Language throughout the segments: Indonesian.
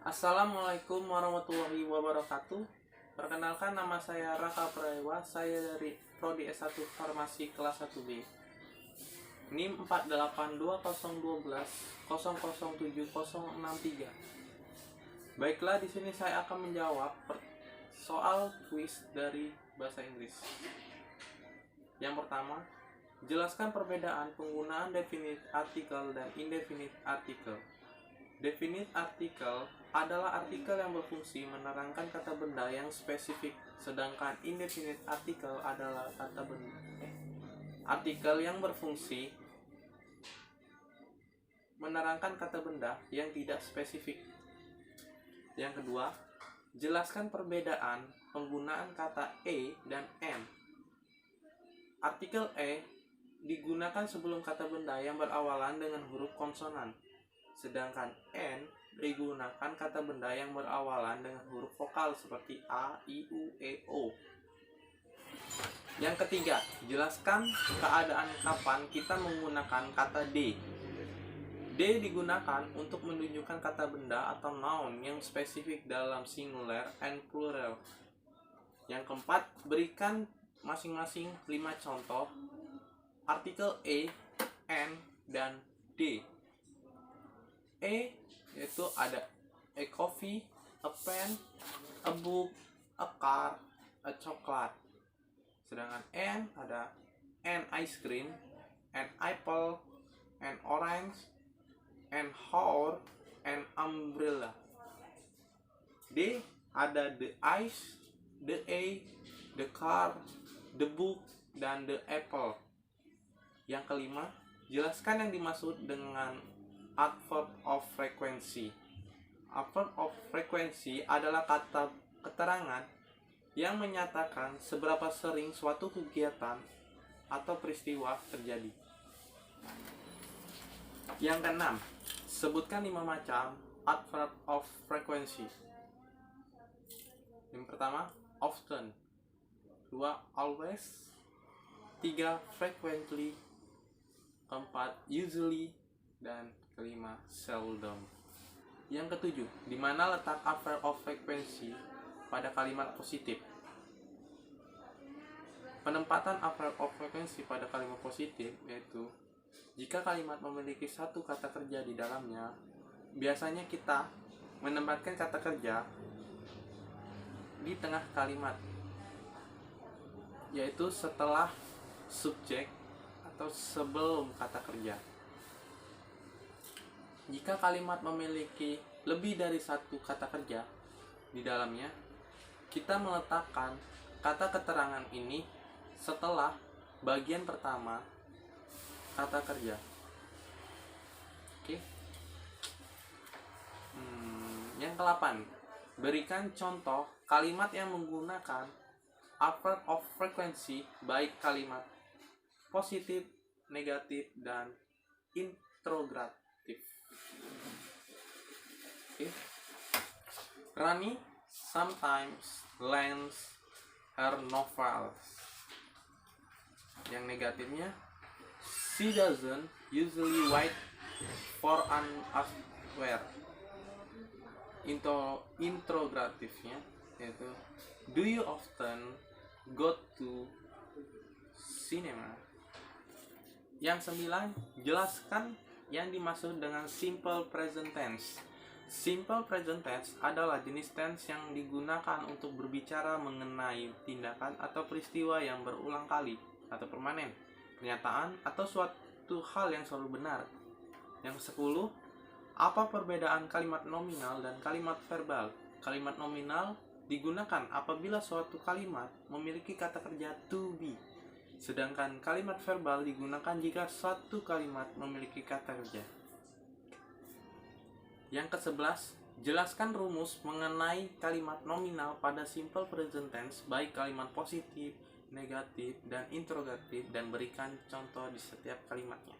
Assalamualaikum warahmatullahi wabarakatuh. Perkenalkan, nama saya Raka Praewa. Saya dari Prodi S1 Farmasi kelas 1B. NIM 4820120070063. Baiklah, di sini saya akan menjawab soal kuis dari bahasa Inggris. Yang pertama, jelaskan perbedaan penggunaan definite article dan indefinite article. Definite article adalah artikel yang berfungsi menerangkan kata benda yang spesifik, sedangkan indefinite article adalah artikel yang berfungsi menerangkan kata benda yang tidak spesifik. Yang kedua, jelaskan perbedaan penggunaan kata a dan and. Artikel a digunakan sebelum kata benda yang berawalan dengan huruf konsonan, sedangkan n digunakan kata benda yang berawalan dengan huruf vokal seperti a, i, u, e, o. Yang ketiga, jelaskan keadaan kapan kita menggunakan kata d. D digunakan untuk menunjukkan kata benda atau noun yang spesifik dalam singular and plural. Yang keempat, berikan masing-masing 5 contoh artikel a, n, dan d. A yaitu ada a coffee, a pen, a book, a car, a chocolate. Sedangkan N ada an ice cream, an apple, an orange, an horse, an umbrella. D ada the ice, the a, the car, the book, dan the apple. Yang kelima, jelaskan yang dimaksud dengan adverb of frequency. Adverb of frequency adalah kata keterangan yang menyatakan seberapa sering suatu kegiatan atau peristiwa terjadi. Yang keenam, sebutkan 5 macam adverb of frequency. Yang pertama, often. 2, always. 3, frequently. 4, usually. Dan kelima, seldom. Yang ketujuh, di mana letak adverb of frequency pada kalimat positif? Penempatan adverb of frequency pada kalimat positif yaitu jika kalimat memiliki satu kata kerja di dalamnya, biasanya kita menempatkan kata kerja di tengah kalimat, yaitu setelah subjek atau sebelum kata kerja. Jika kalimat memiliki lebih dari satu kata kerja di dalamnya, kita meletakkan kata keterangan ini setelah bagian pertama kata kerja. Oke. Yang ke-8, berikan contoh kalimat yang menggunakan adverb of frequency, baik kalimat positif, negatif, dan interrogatif. Okay. Rani sometimes lends her novels. Yang negatifnya, she doesn't usually wait for an answer. Interrogatifnya yaitu, do you often go to cinema? Yang 9, jelaskan yang dimaksud dengan simple present tense. Simple present tense adalah jenis tense yang digunakan untuk berbicara mengenai tindakan atau peristiwa yang berulang kali atau permanen, pernyataan atau suatu hal yang selalu benar. Yang 10, apa perbedaan kalimat nominal dan kalimat verbal? Kalimat nominal digunakan apabila suatu kalimat memiliki kata kerja to be, sedangkan kalimat verbal digunakan jika satu kalimat memiliki kata kerja. Yang ke-11, jelaskan rumus mengenai kalimat nominal pada simple present tense, baik kalimat positif, negatif, dan interrogatif, dan berikan contoh di setiap kalimatnya.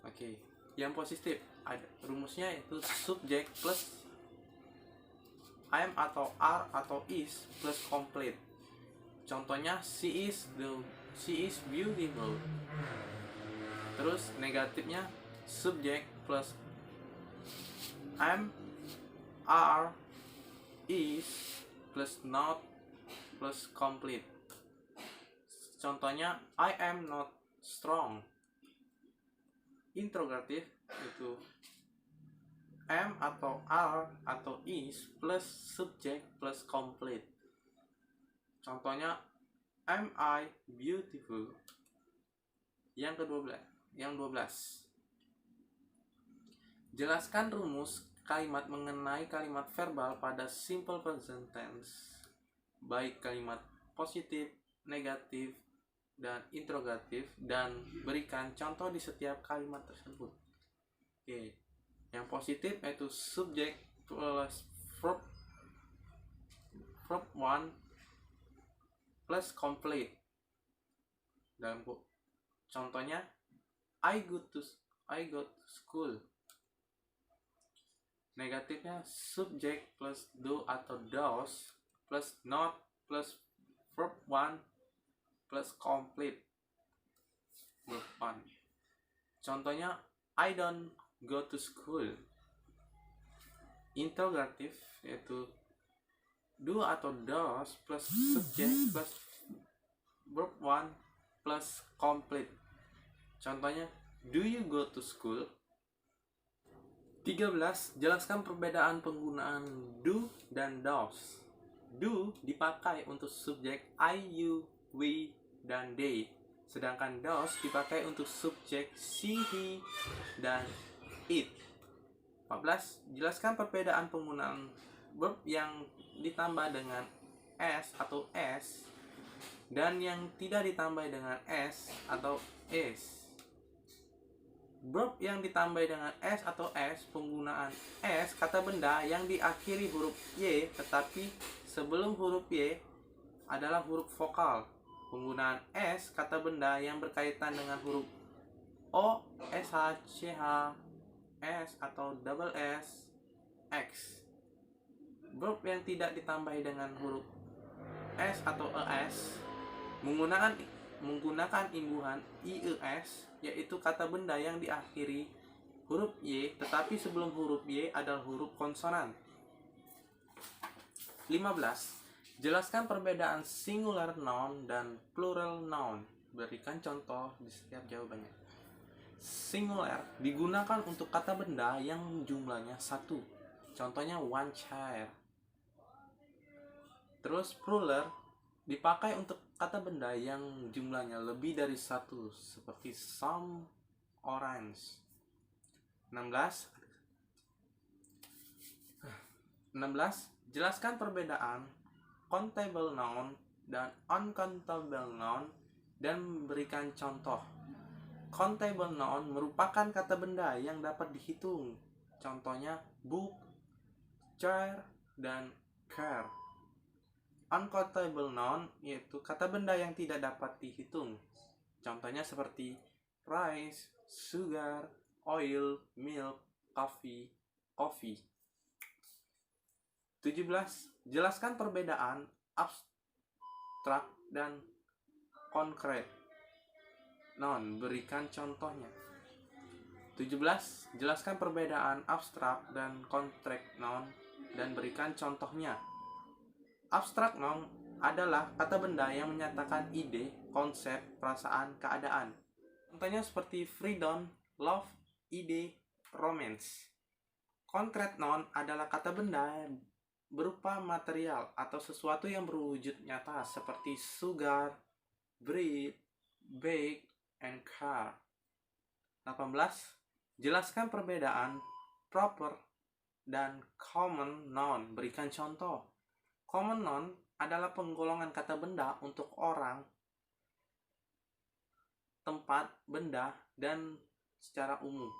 Oke, yang positif ada rumusnya yaitu subject plus am atau are atau is plus complete. Contohnya, she is beautiful. Terus negatifnya subject plus am are, is, plus not, plus complete. Contohnya, I am not strong. Interrogatif itu am atau are atau is plus subject plus complete. Contohnya, am I beautiful? Yang ke-12. Jelaskan rumus kalimat mengenai kalimat verbal pada simple present tense, baik kalimat positif, negatif, dan interrogatif, dan berikan contoh di setiap kalimat tersebut. Oke. Yang positif yaitu subject plus verb 1 plus complete. Dalam contohnya, I go to school. Negatifnya subject plus do atau does plus not plus verb 1 plus complete verb 1. Contohnya, I don't go to school. Interrogatif yaitu do atau does plus subject plus verb 1 plus complete. Contohnya, do you go to school? 13. Jelaskan perbedaan penggunaan do dan does. Do dipakai untuk subjek I, you, we, dan they. Sedangkan does dipakai untuk subjek she, he, dan it. 14. Jelaskan perbedaan penggunaan verb yang ditambah dengan s atau s dan yang tidak ditambah dengan s atau is. Verb yang ditambah dengan s atau s, penggunaan s kata benda yang diakhiri huruf y tetapi sebelum huruf y adalah huruf vokal. Penggunaan s kata benda yang berkaitan dengan huruf o, sh, ch, s atau double s, x. Verb yang tidak ditambahi dengan huruf s atau es menggunakan imbuhan ies, yaitu kata benda yang diakhiri huruf y tetapi sebelum huruf y adalah huruf konsonan. 15. Jelaskan perbedaan singular noun dan plural noun. Berikan contoh di setiap jawabannya. Singular digunakan untuk kata benda yang jumlahnya satu. Contohnya one chair. Terus plural dipakai untuk kata benda yang jumlahnya lebih dari satu, seperti some orange. 16. Jelaskan perbedaan countable noun dan uncountable noun dan berikan contoh. Countable noun merupakan kata benda yang dapat dihitung. Contohnya book, chair, dan care. Uncountable noun yaitu kata benda yang tidak dapat dihitung. Contohnya seperti rice, sugar, oil, milk, coffee. 17. Jelaskan perbedaan abstrak dan konkret noun. Berikan contohnya. 17. Jelaskan perbedaan abstrak dan konkret noun dan berikan contohnya. Abstrak noun adalah kata benda yang menyatakan ide, konsep, perasaan, keadaan. Contohnya seperti freedom, love, ide, romance. Concrete noun adalah kata benda berupa material atau sesuatu yang berwujud nyata seperti sugar, bread, bake, and car. 18. Jelaskan perbedaan proper dan common noun. Berikan contoh. Common noun adalah penggolongan kata benda untuk orang, tempat, benda, dan secara umum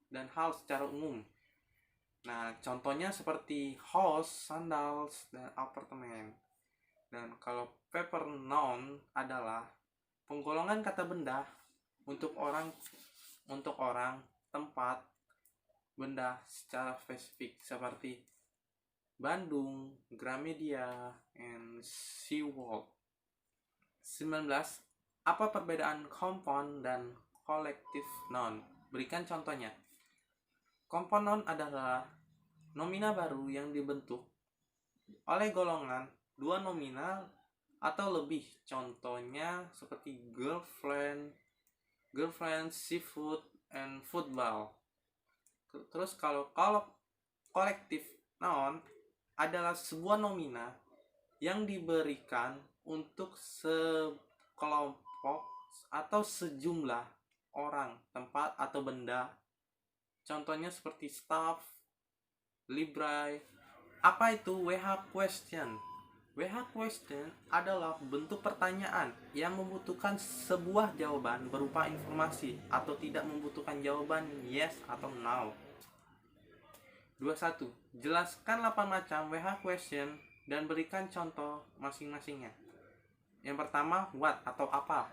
dan hal secara umum. Nah, contohnya seperti house, sandals, dan apartemen. Dan kalau paper noun adalah penggolongan kata benda untuk orang, tempat, benda secara spesifik seperti Bandung, Gramedia, and SeaWorld. 19. Apa perbedaan compound dan collective noun? Berikan contohnya. Compound noun adalah nomina baru yang dibentuk oleh golongan dua nominal atau lebih. Contohnya seperti girlfriend, seafood, and football. Terus kalau kolektif noun adalah sebuah nomina yang diberikan untuk sekelompok atau sejumlah orang, tempat, atau benda. Contohnya seperti staff, library. Apa itu WH question? WH question adalah bentuk pertanyaan yang membutuhkan sebuah jawaban berupa informasi atau tidak membutuhkan jawaban yes atau no. 21. Jelaskan 8 macam WH question dan berikan contoh masing-masingnya. Yang pertama, what atau apa.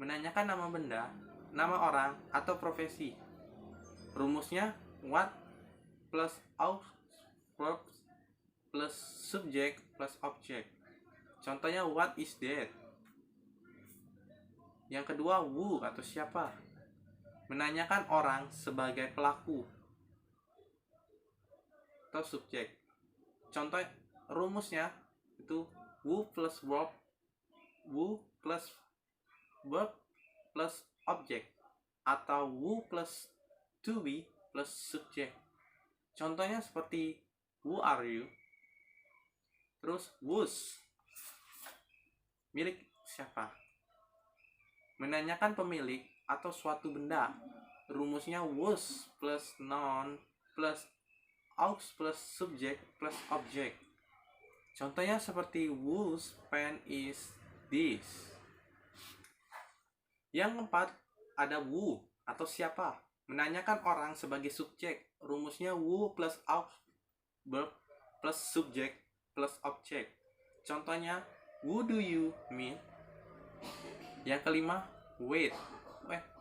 Menanyakan nama benda, nama orang, atau profesi. Rumusnya what plus verb plus subject plus object. Contohnya what is that. Yang kedua, who atau siapa. Menanyakan orang sebagai pelaku atau subjek. Contoh rumusnya itu who plus verb plus object atau who plus to be plus subject. Contohnya seperti who are you. Terus whose, milik siapa. Menanyakan pemilik atau suatu benda. Rumusnya whose plus noun plus aux plus subject plus object. Contohnya seperti whose pen is this. Yang keempat ada who atau siapa. Menanyakan orang sebagai subjek. Rumusnya who plus aux verb plus subject plus object. Contohnya who do you meet. Yang kelima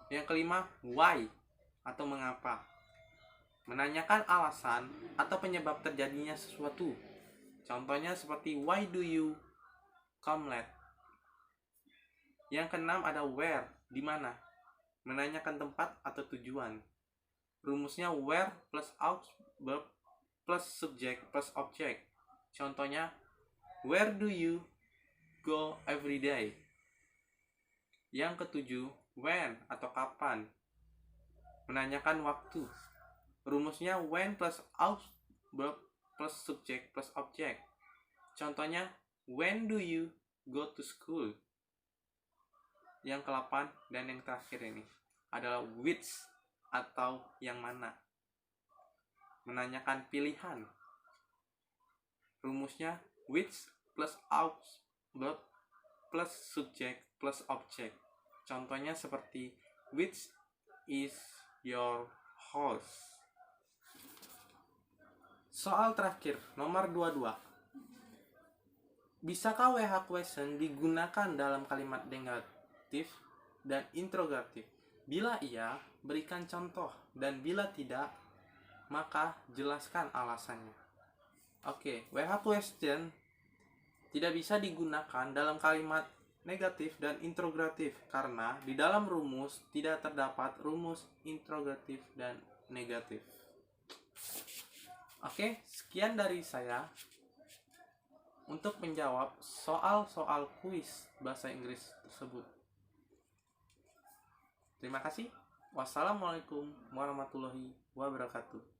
yang kelima why atau mengapa. Menanyakan alasan atau penyebab terjadinya sesuatu. Contohnya seperti why do you come late. Yang keenam ada where, di mana. Menanyakan tempat atau tujuan. Rumusnya where plus aux verb plus subject plus object. Contohnya where do you go every day. Yang ketujuh when atau kapan. Menanyakan waktu. Rumusnya when plus aux verb plus subject plus object. Contohnya when do you go to school. Yang ke-8 dan yang terakhir ini adalah which atau yang mana. Menanyakan pilihan. Rumusnya which plus aux verb plus subject plus object. Contohnya seperti which is your house. Soal terakhir, nomor 22. Bisakah WH question digunakan dalam kalimat negatif dan interrogatif? Bila iya, berikan contoh, dan bila tidak, maka jelaskan alasannya. Oke, WH question tidak bisa digunakan dalam kalimat negatif dan interrogatif karena di dalam rumus tidak terdapat rumus interrogatif dan negatif. Oke, sekian dari saya untuk menjawab soal-soal kuis bahasa Inggris tersebut. Terima kasih. Wassalamualaikum warahmatullahi wabarakatuh.